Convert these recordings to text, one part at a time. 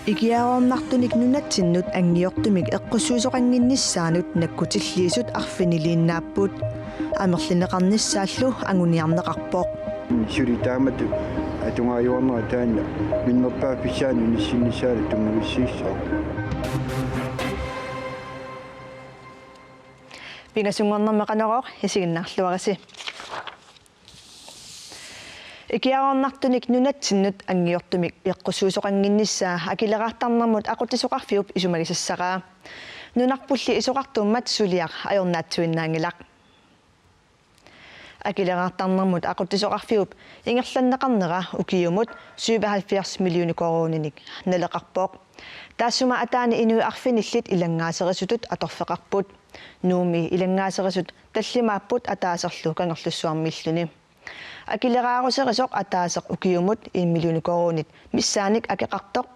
Ikiaornartunik nunatsinut angiortumik eqqussuusoqanginnissaanut nakkutillиисут арфинилииннааппут амерлинеқарниссааллу агуниарнеқарпоқ сулитаамату атунгааюарнера таанна миннерпаа писсаани униссиннissaалу тунгависсииссоо пингасунгорнэрмеқанероқ хисигиннаарлуараси Ikiaornartunik nunatsinut angiortumik eqqussuusoqanginnissaa akileraartarnermut aqutisoqarfiup isumagissassaqaa nunarpulli isoqartuummat suliaq ajornaatsuinnaangilaq akileraartarnermut aqutisoqarfiup ingerlanneqarnera ukiumut 77 million koroninik naleqarpoq taassuma ataani inui arfinillit ilangaaserisutut atorfeqarput nuumi ilangaaserisut tallimaapput ataaserlu kangerlussuarmilluni Akileraaruserisoq ataaseq ukiumut 1 million koronit missaanik akeqartoq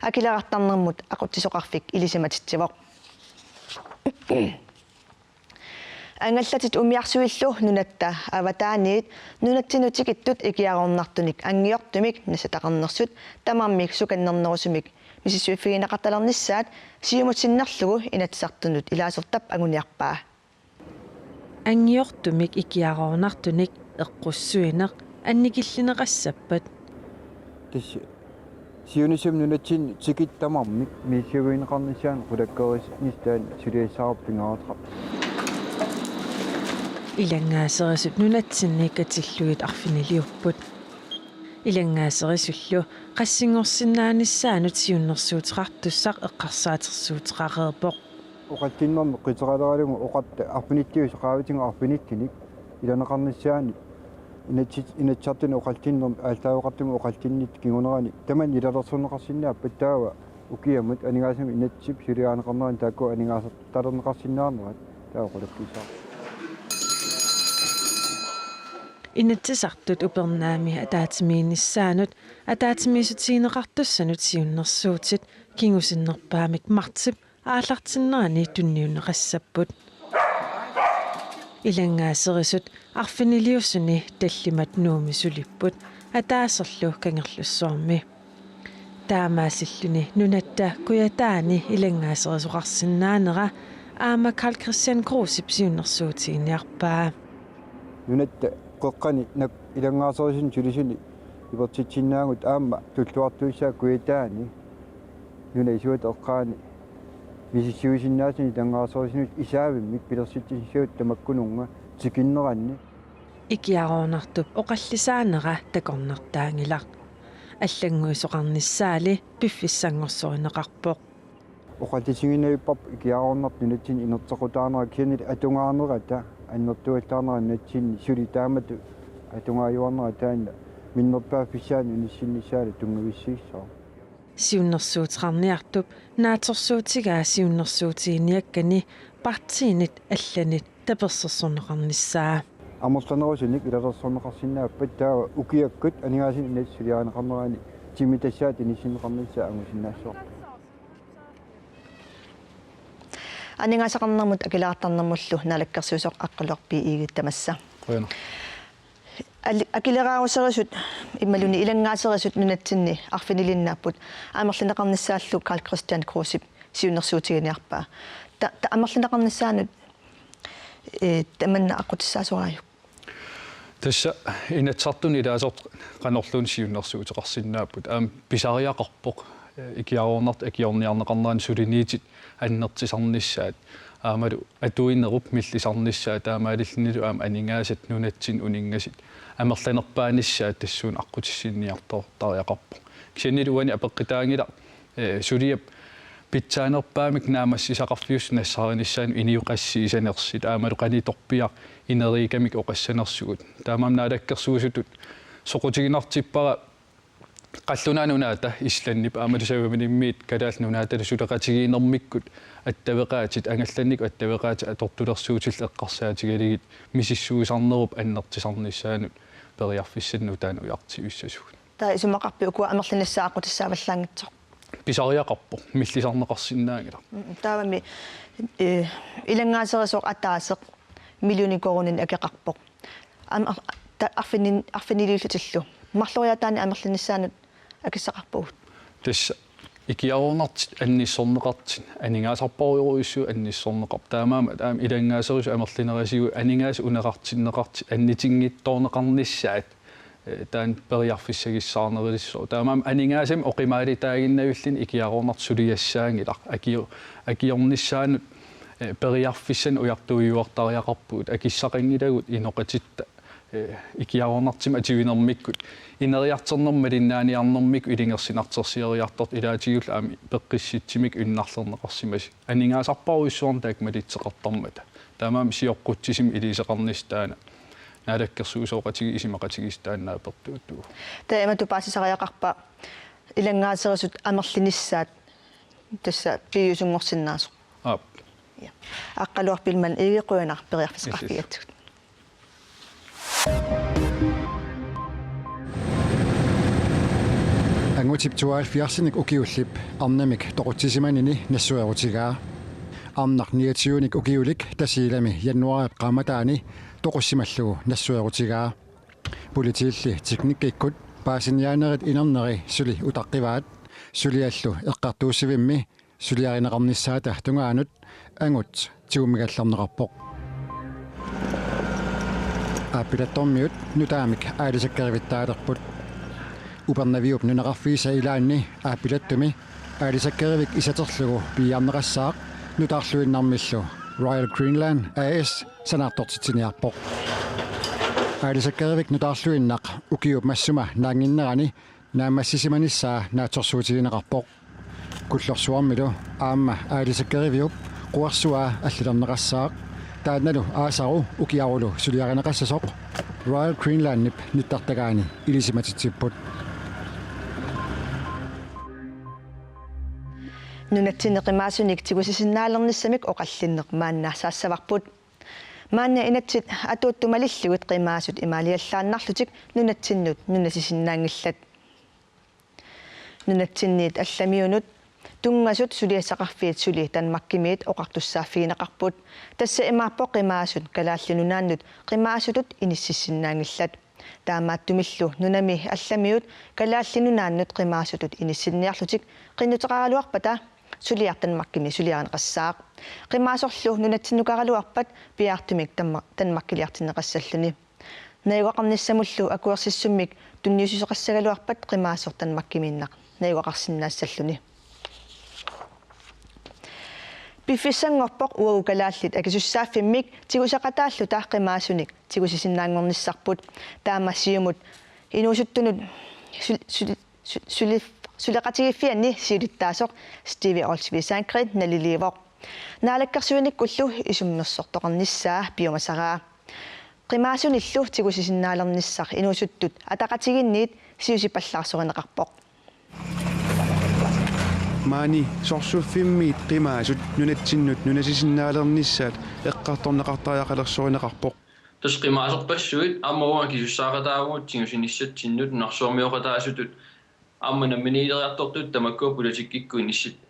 akilerartarnermut aqutisoqarfik ilisimatittivoq Angallatit umiarsuillu nunatta avataaniit nunatsinutikittut ikiaruornartunik angiortumik nasataqarnersut tamarmik sukannernerusumik misissuiffiginaqartalernissaat siumutsinnerlugu inatsartunut ilaasertap aguniarpaa Angiortumik ikiaruornartunik eqqussuineq annikillineqassappat тасси сиунисум нунатсин тикиттамармик миссиуинеқарнissaан qulakkeris нистаан сулиассаарппингаатрап илангаасерисут нунатсинникатиллуит арфинилиуппут илангаасерисуллу qassingorsinnaanissaanut siunnersuutiqartussaq eqqarsaatersuutiqareerpoq oqattinnarme qiteraleralugu oqatta arpinittiguus qaavitiga arpinittinik иланеқарнissaани inatsartuni oqaltinnerm аалтаавеқартугу oqaltinnit кигунерани таман илалерсунеқарсиннаап паттаава укиамут анигаасами инатсип сулиаанеқарнерани таакку анигаасерталернеқарсиннаарнерат таа qulakkisaa Inatsisartut upernaami ataatimiinissaanut ataatimiisutiineqartussanut siunnersuutit kingusinnerpaamik martip aallartinnerani tunniuneqassapput Ilangaaserisut arfiniliussuni tallimat nuumi sulipput ataaserlu kangerlussuarmi taamaasilluni nunatta kuyataani ilangaaserisuqarsinnaanera aama Carl Christian Grosip siunnersuutiiniarpaa nunatta qoqqani nak ilangaaserisuni sulisuni ipertitsinnaangut aama tulluartuissaa kuyataani nuna isuut eqqaani misisiusinnaasini tangaasorisnut isaavimik pilersittissuut tamakkununga tikinneranni ikiaruornartup oqallisaanera takornertaangilaq аллангуисоқарнissaали пиффиссангорсориneqarpoq oqatisinginaippap ikiaruornart nunatsin inertequtaanera kianil atungaanerata аннертуаллаарнера натсинни сули таамату атунгааюарнера таанна миннерпаа писсаани униссиннissaалу тунгависсииссоо siunnersuutiqarniartup naatorsuutigaa siunnersuutiiniakkani partiinit allanit tapersersorneqarnissaa амерланерусуник илалерсорнеқарсиннааппат таава укиаккут анигаасин инассулиаанеқарнерани тимитассаат иниссинеқарнissaа ангусиннаассоо анигаасақарнермут акилаартарнермуллу налаккерсуусоқ аққулерпи иигиттамасса қуяна акилераарусерисут иммалуни илангаасерисут нунатсинни арфинилиннааппут аамерлинеқарниссааллу Carl Christian Grosip сиуннерсуутигиниарпаа та аамерлинеқарниссаанут таманна аққутиссаасораaju тасса инатсартуни илаасорт канорлуун сиуннерсуутеқарсиннааппут аам писариақарпоқ икиаруорнарт акиорниарнеқарнерани сулиниитит аннертисарнissaат аамалу атуиннеруп миллисарнissaа таамаалиллинилу аама анингаасат нунатсин унингасит амерланерпааниссаат тассуун аққутиссинниартортариақарпо кисанилуани апеққитаангила сулиап питсаанерпаамик наамассисақарфиус нассааринissaanu иниуқассиисанерсит аамалу қаниторпиар инерикамик оқассанерсугут таамаам наалаккерсуусутут соқутигинартиппара qallunaanunata islanniп аамалусаваминиммиит калаалнунааталу сулеқатигиинермиккут аттавеқаатит ангалланник аттавеқаати атортулерсуутил эққарсаатигалигит мисиссуусарнеруп аннертисарнissaanут периарфиссанну таanu уяртигуссасугут таа исумақарпи укуа амерлинissааққутиссааваллаангитсоқ писариақарпо миллисарнеқарсиннаангила таавами илангаасерисоқ атаасеқ миллиони коронин акеқарпоқ арфинилиуллутиллу марлориатаани амерлинissаанут акиссақарпугут тасса ikiaruunartit annissorneqartin aningaasarporuissu annissorneqar taamaama taam ilangaaserisu amerlinerasigu aningaas uneqartinneqarti annitinngittoorneqarnissaat taan periarfissagissaarnerissoo taamaam aningaasam oqimaalitaaginnavillin ikiaruunart suliassaangilaq akiornissaanut periarfissan ujartuiuartariaqarpuut akissaqangilagut inoqatitta ikiaruunartima ativinermikkut ineriarternermalinnaaniarnermik ilingersinartersieriartort ilaatigulla aami peqqissitsimik unnarlerneqarsimas aningaasarporuissuarn taakmalitseqartarmata taamaam siorqutsisim iliseqarnistaana naalakkersuusooqatigi isimaqatigistaannaapertuuttugu taimatu paasisariaqarpa ilangaaserisu amerlinissaat tassa piusungorsinnaaso ja aqqaluarpilman igiquanar periarfisqarfigatsut Angutip 72 ukiullip arnamik toqutisimanini nassuerutigaa arnar 29 ukiulik tasiilami januari qaamataani toqussimallugu nassuerutigaa politiilli teknikkikkut paasiniaanerit inerneri suli utaqqivaat suliallu eqqartuusivimmi suliarineqarnissaata tungaanut angut tigumigallarneqarpoq aapilattormiut nutaamik aalisakkerivitaalerput upernaviup nuneqarfiisa ilaanni aapilattumi aalisakkerivik isaterlugu piiarneqassaaq nutaarluinnarmillu Royal Greenland AS sanaartortitsiniarpoq aalisakkerivik nutaarluinnaq ukiup massuma naanginnerani naamassisimanissaa naatsorsuutigineqarpoq kullorsuarmilu aamma aalisakkerivik quarsuaa аллилернеқассаақ таанналу аасару укиарулу сулиаринеқассасоқ Royal Greenland nip nittартагаани илисиматитсиппут нунатсинеқимаасуник тигусисиннаалерниссамик оқаллиннеқ мааннаассаассаварпут маанна инатсит атууттумалиллугит қимаасут имаалиаллааннарлутик нунатсиннут нунасисиннаангиллат нунатсинниит алламиунут тунгасут сулиассақарфиит сули танмаккимиит оқартуссааффигинеқарпут тасса имааппо қимаасут калааллинунааннут қимаасутут иниссиссиннаангиллат таамааттумиллу нунами алламиут калааллинунааннут қимаасутут иниссинниарлутик қиннутеқаралуарпата сулиартанмаккими сулиарнеқассаақ қимаасорлу нунатсиннукаралуарпат пиаартумик танмаккилиартиннеқассаллуни наигуақарниссамуллу акуерсиссуммик тунниусисеқассагалуарпат қимаасортанмаккимииннақ наигуақарсиннаассаллуни пиффиссангорпоқ уукалааллит акисуссааффиммик тигусақатааллу тааққимаасуник тигусисиннаангорниссарпут таамассиумут инуусуттунут сулеқатигиффианни сиулиттаасоқ Стиви Олсвисаанкрит налиливоқ наалаккерсуиниккуллу исуммерсортоқарниссаа пиумасараа қимаасуниллу тигусисиннаалерниссар инуусуттут атақатигинниит сиусипаллаарсоринеқарпоқ маани сорсуффиммиит қимаасут нунатсиннут нунасисиннаалернissaат эққарторнеқартариақалерсоринеқарпоқ тус қимаасерпассуит аммауа кисуссаақатаагуут тигусиниссатсиннут нарсуумиоқатаасутут аммана минилериартортут тамаккуа политиккикку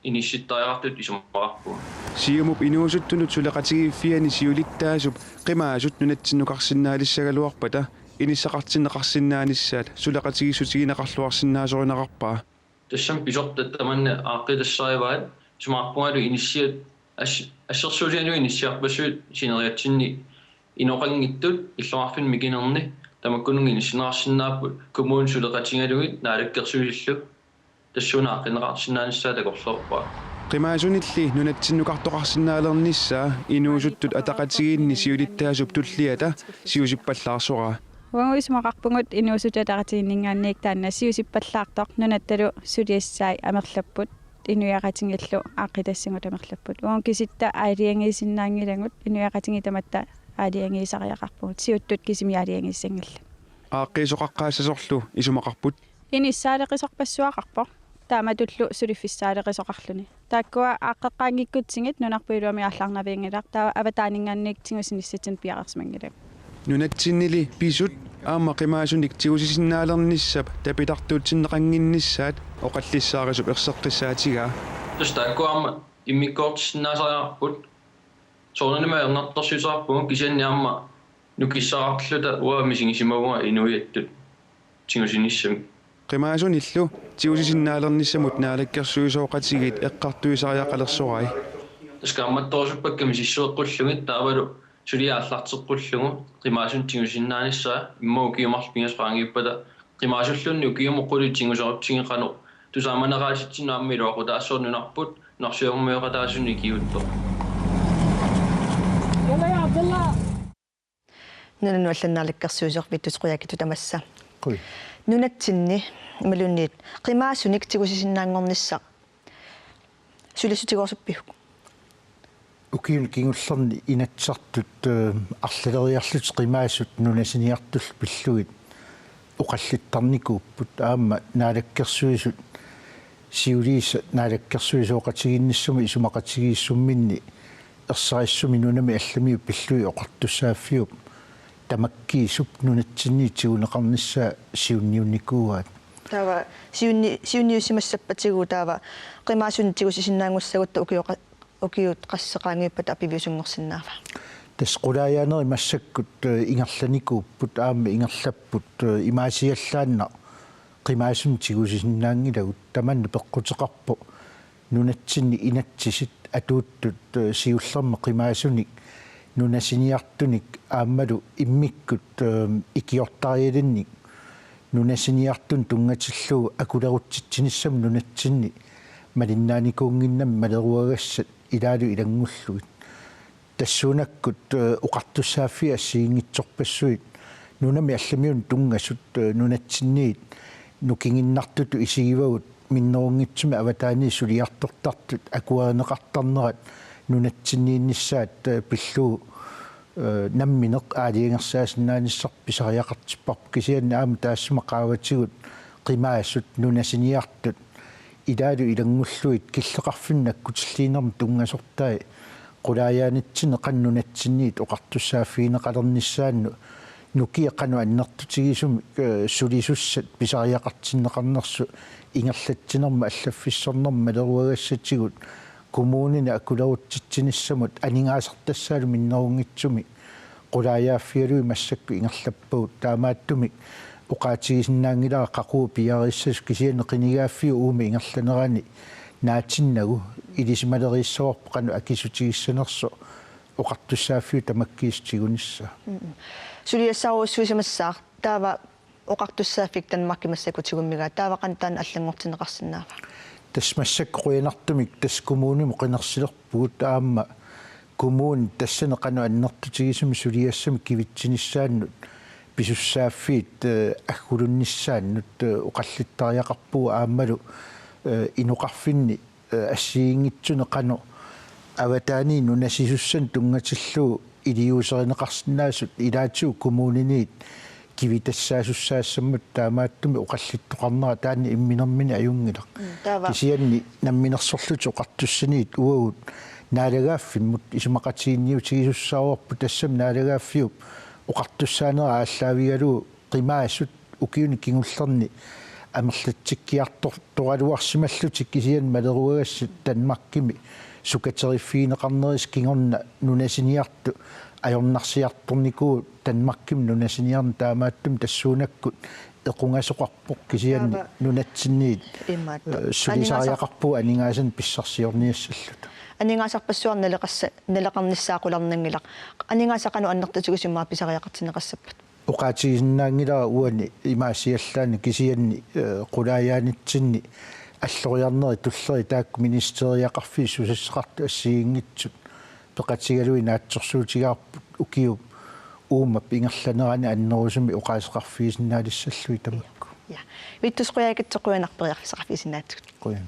инисситтариартут исумақарпу сиумуп инуусуттунут сулеқатигиффиани сиулиттаасуп қимаасут нунатсиннукарсиннаалиссагалуарпата иниссақартиннеқарсиннаанissaат сулеқатигиссутигинеқарлуарсиннаасоринеқарпаа тассам писортат таманна ааққилассариваат сумаарпунгалу иниссиат ассерсуулиану иниссиарпассуут синериатсинни иноқангиттут иллуарфин микинерни тамаккунунги иниссинеқарсинааппут коммуун сулеқатингалугит наалаккерсуисиллу тассунааққинеқарсинааниссаа такорлорпаа қимаасунилли нунатсиннукартоқарсинаалернissaа инуусуттут атақатигиинни сиулиттаасуп туллиата сиусиппаллаарсораа Уангуисмақарпугут инуусуталаратигиннгаанниик таанна сиусиппаллаартоқ нунатталу сулиассаи амерлаппут инуяқатингиллу ааққитассагут амерлаппут уан киситта аалиангисиннаангилагут инуяқатинги таматта аалиангисариақарпугут сиуттут кисими аалиангиссангалла ааққисоқаққаассасорлу исумақарпут иниссаалеқисорпассуақарпо тааматуллу сулиффиссаалеқисоқарлуни тааккуа ааққеққаангиккутсигит нунарпуилуами ааллаарнавиангилар таа аватаанинггаанник тигусиниссатин пиақарсмангилак нунатсиннили писут аама қимаасуник тигусисиннаалерниссап тапилартуутсиннеқангиннissaат оқаллиссаарисуп ерсеққиссаатигаа тустааккуарма иммиккоортсиннаасариарпут соорнанима ернарторсуисаарпугу кисианниарма нукиссаарлута уа мисигисимагуа инуиаттут тигусиниссами qimaasun illu tiusisinnaalernissamut naalakkersuisooqatigit eqqartuisariaqalersorai таскаамматтоорсуппакками сиссеэккуллугит таавалу сулиааллартеққуллугу qimaasun tiusinnaanissa иммау киумарлпингасqaangipпата qimaasulлунни укиумоққулитсингусоруттигеқану тусааманерааситсинааммилуақу таассорнунарпут нарсиуммеоқатаасунни киутто нунануалланнаалаккерсуисор виттусқуякиту тамасса Qui. нунатсинни ималунниит qimaasunник тигусисиннаангорнisса сулиссутигоорсуппигу Ukiun kingullerni inatsartut arlaleriarlut qimaasut nunasiniartul pilluit uqallittarnikuupput aamma naalakkersuisut siuliisa naalakkersuisooqatiginnissumi isumaqatigiissumminni ersarisssumi nunami allamiu pillui oqartussaaffiup tamakkiisup nunatsinniitigunеқарнissaa siunniunnikuugaat таава сиунниусимассаппатигу таава qimaasunnitigusisиннаангуссагутта укиут qassaqaangiippat апивиусунгорсиннаава тасқулаяанери массаккут ингерланикууппут аама ингерлаппут имаасиаллаанна qimaasun tигусисиннаангилагут таманна пеққутеқарпо нунатсинни инатсисит атууттут сиуллерма qimaasunник нунасиниартуник ааммалу иммиккут икиортариалинник нунасиниартун тунгатиллуу акулерутситсиниссам нунатсинни малиннааникуунгиннам малеруагассат илаалу илангуллугит тассуунаккут уқартуссааффи ассиингитсорпассуит нунами алламиун тунгасут нунатсинниит нукингиннартуту исигивагут миннерунгитсуми аватаани сулиартортартут акуаринеқартарнерат нунатсиннииннссаат пиллуу намминеқ аалиангерсаасиннааниссар писариақартиппарп кисианна аама таассума qaаватигут qimaassut нунасиниартут илаалу илангуллуит киллеқарфиннаккутиллиинерм тунгасортай qulaаяанитсине qannunatsinniit oqartussaafiineqalernissaannu nukiaqanu annertutigisumi sulisussat pisariaqartinneqarnersu ingerlatsinerma allaffissornerma leruagassatigut kommunina akulerutsitsinnissamut aningaasartassaalu minnerungitsumi qulaayaafialui massakku ingerlappagut taamaattumi uqaatigisinnaangilaa qaquu piarissas kisianne qinigaaffiu uumi ingerlanerani naatsinnagu ilisimaleriissaorpaqanu akisutigissanerso oqartussaafiu tamakkiistigunnissa сулиассааруссуисимассаар таава оқартуссааффик танмаркимассакутигуммигаа таавақан таан аллангортинеқарсинаава тасмассаккуянартумик тас коммуунимо қинерсилерпугут аама коммуун тассанеқану аннертутигисуми сулиассами кивитсиниссааннут писуссааффиит аггулунниссааннут оқаллиттариақарпугу ааммалу инуқарфинни ассиингитсунеқану аватаани нунасисуссан тунгатиллуу илиусеринеқарсинаасут илаатиу коммуунинит кивитассаасуссаассаммут таамааттуми оқаллиттоқарнера таани имминермини аюнгилақ кисианни намминерсорлути оқартуссаниит уагут наалагааффиммут исумақатиинниутигисуссааруарпу тассам наалагааффиуп оқартуссаанера ааллаавигалуу qimaassut укиуни кингуллерни амерлатсиккиартор торалуарсималлутик кисиан малеруагассат танмаркими сукатериффиинеқарнерис кингорна нунасиниарту ajornarsiartornikuu tanmarkim nunasiniarn taamaattum tassuunakku equngasoqarpoq kisianni nunatsinniit sulisariaqarpu aningaasan pissarsiorniassallut анингаасарпассуар налеқарнissaақуларнангилақ анингаасақану аннертатугусиммаа писариақартинеқассаппат уqaatigisinnaangilaa уани имаасиаллаани кисианни qulaayaanitsinni аллориарнери туллери таакку министериақарфи сусассеқарту ассигингитсут пеқатигалуи наатсорсуутигаарпут укиуп уумап ингерланерани аннерусуми уqaасеқарфиисиннаалиссаллуи тамакку я виттусқуяакитсоқуянарпериарфисақарфиисиннаатсут қуян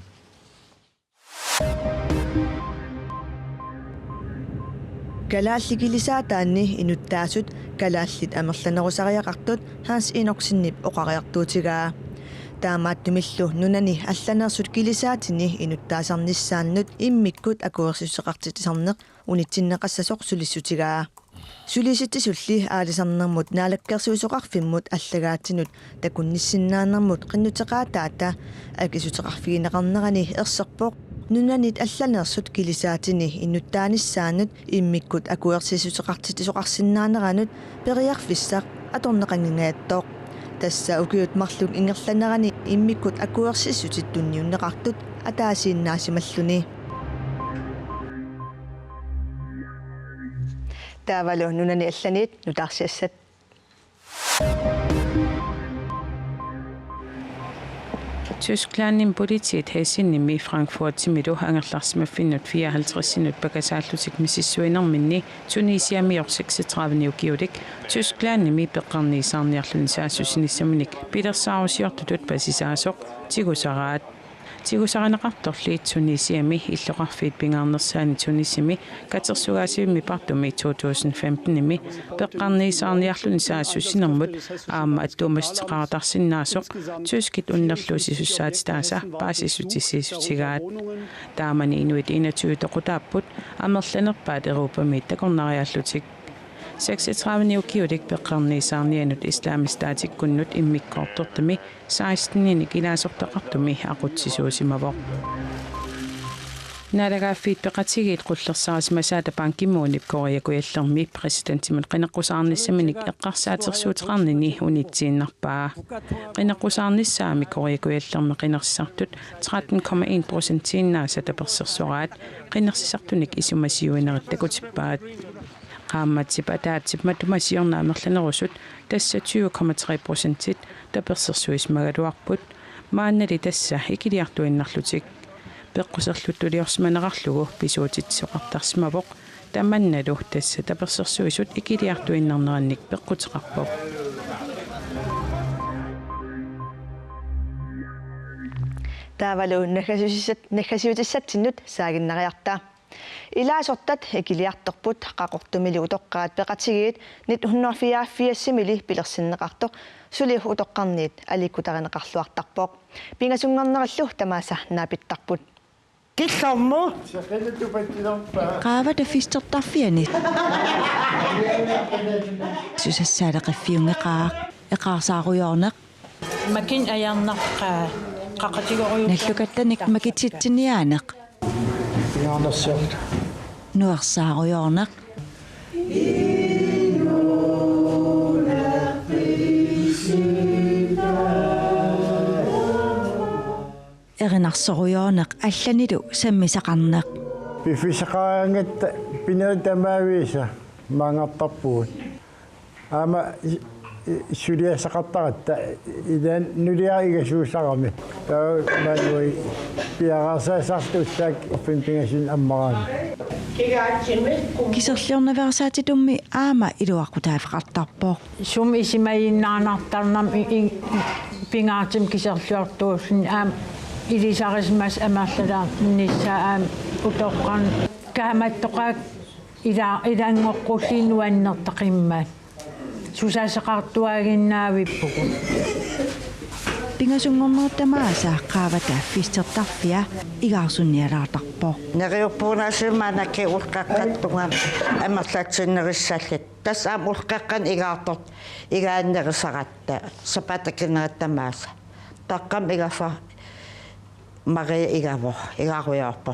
галаалликилисаатаанни инуттаасут галааллит амерланерусариақартут хаас иноксиннип оқариартуутигаа таамааттумиллу нунани алланерсут килисаатини инуттаасарниссааннут иммиккут акуерсиссеқартитисарнеқ унитсиннеқассасоқ сулиссутигаа сулиситтисулли аалисарнермут наалаккерсуисоқарфиммут аллагаатинут такунниссиннаанермут қиннутеқаатаата акисутеқарфигинеқарнерани ерсерпоқ нунанит алланерсут килисаатини инуттааниссаанут иммиккут акуерсиссутеқартитисоқарсиннаанеранут периарфиссақ аторнеқангингааттоқ тасса укиут марлук ингерланерани иммиккут акуерсиссутит тунниуннеқартут атаасииннаасималлуни таавалу нунани алланиит нутаарсиассат Tysklandin politit Helsinki Frankfurt timidu angerlarsmaffinnut 54-sinut pakasaallutik mississuinerminni Tunisiami 36 ukiudik Tysklandimi peqqarniisaarniarlun saassusinissamnik pilersaarusiortutut pasisaasoq Tigusaranaqartorliit Tunisiami illoqarfiit pingaarnersaani Tunisimi katersugaasivimmi partumi 2015-imi peqqarniisaarniarlun saassusinermut aama attuumasteqaartarsinnaasoq Tyskit unnerluusissussaati taasa paasissutisiisutigaat taamani inuit inatuutoqutaapput amerlanerpaat Euroopamiit takornariallutik 36 ukiudik peqqarniisaarnianut islaamistaatikkunnut immikkoortortami 16-ni kilaasortaqartumi aqutsisuusimavoq Nalagaaffiit peqatigiit qullersaarisimasaata pankimmuunip koriakujallermi presidenttimut qinaqqusaarnissaminik eqqarsaatersuuteqarnini unitsiinnarpaa qinaqqusaarnissaami koriakujallermi qinersisartut 13,1% tiinnaasa tapersersoraat qinersisartunik isumasiuinerittakutippaat qaammatsipataatip matumasiornaamerlanerusut tassa 20,3% tapersersuismagaluarput maannali tassa ikiliartuinnarlutik peqqusserluttuliorsimanerarlugu pisuutitsoqartarsimavoq tamannalu tassa tapersersuisut ikiliartuinnarnerannik peqqutеқарpoq таавалу нахасиутиссатсиннут саагиннариарта илаасортат икилиарторпут qaqortumili utoqqaat peqatigit 1944-симили пилерсиннеқарто сули утоqqarniit аликкутаринеқарлуартарпоқ пингасунгорнераллу тамааса наапиттарпут киллорму qaavata fistертарфиани сусассаалеқиффиунгеқаа эқарсааруйорнеқ макин аярнарқаа qaqatigoriu наллукаттаник макитситсиниаанеқ нуарсааруйорнеq эринарсоруйорнеq алланилу саммисақарнеq пифисақаангатта пинеритамаависа маангартарпуут аама сулиасақартаратта идан нулиаригасуусарами таа мануи пиарасаасартуссаак финпингасин аммараани кисерлиорнаверсаатитумми аама илуаққутаафеқартарпоо сум исимаиннаанартарнам пингаартим кисерлуартуусин аам илисарисмас амаарлалаа ниссаа аам утоққан кааматтоқаак илаангоққуллиинуаннертақиммаат сусаасеқартуагиннаавиппугу пингасунгорнертамааса qaavata фистертарфиа игаарсунниалаартарпоо нериуппуунасимаанаки улқаққаттунга амерлаатсиннериссаллат тас аам улқаққан игаарторт игааннерисаратта сапатакинераттамааса таққам игафа мария игаво игааруйаарпо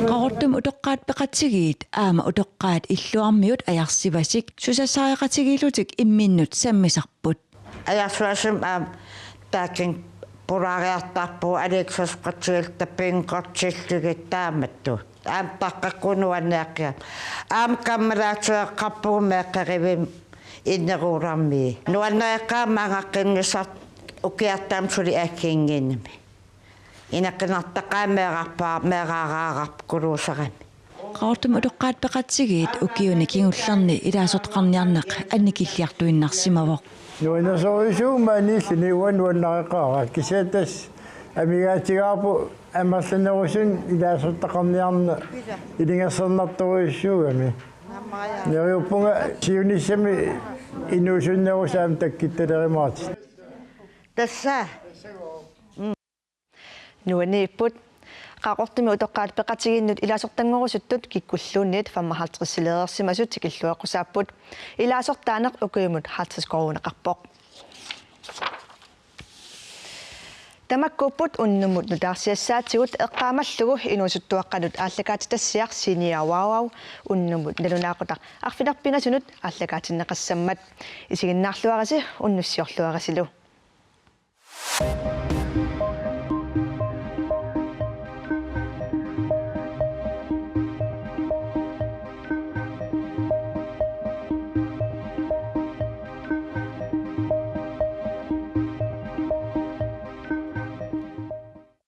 qaruttум utoqqaat peqatigit aama utoqqaat illuarmiut ajarsivasik susassaareqatigilutik imminnut sammisarput аярсуасим аам таакин полариартарпу алексас qatsigil tappiinqortillugit taammattu аам таққаққунуаннааққиа аам каммалаатуеққарпугу меэққаривим иннеруурарми нуаннаеққаа маангаққиннисарт укиартаам сули ааккиингииннами инаққинартақаамеэрарпаа меэраараарарп кулуусарами qaruttум utoqqaat peqatigit ukiuni kingullerni ilaasotqarniarneq annikilliartuinnarsimavoq нуинасоруисуумааниллини уануаннареқаара кисаатас амигаатигаарпу амерланерусун илаасоттақарниарна илингерсернарторуиссуугами нериуппунга сиуниссами инуусуннерусаам таккитталеримаати тасса нуаниппут qaqortumi utoqqaat peqatiginnut ilaasortangorussuttut kikkulluunniit 55 tikillueqqusaapput ilaasortaaneq ukuyumut 50 koruneqarpoq Tamakkupput unnumut nutarsiassaatigut eqqaamallugu inuusuttuaqqanut aallakaati tassiaq siniawauau unnumut nalunaaqutaq arfinarpingasunut aallakaatinneqassammat isiginnaarluarasi unnussiorluarasilu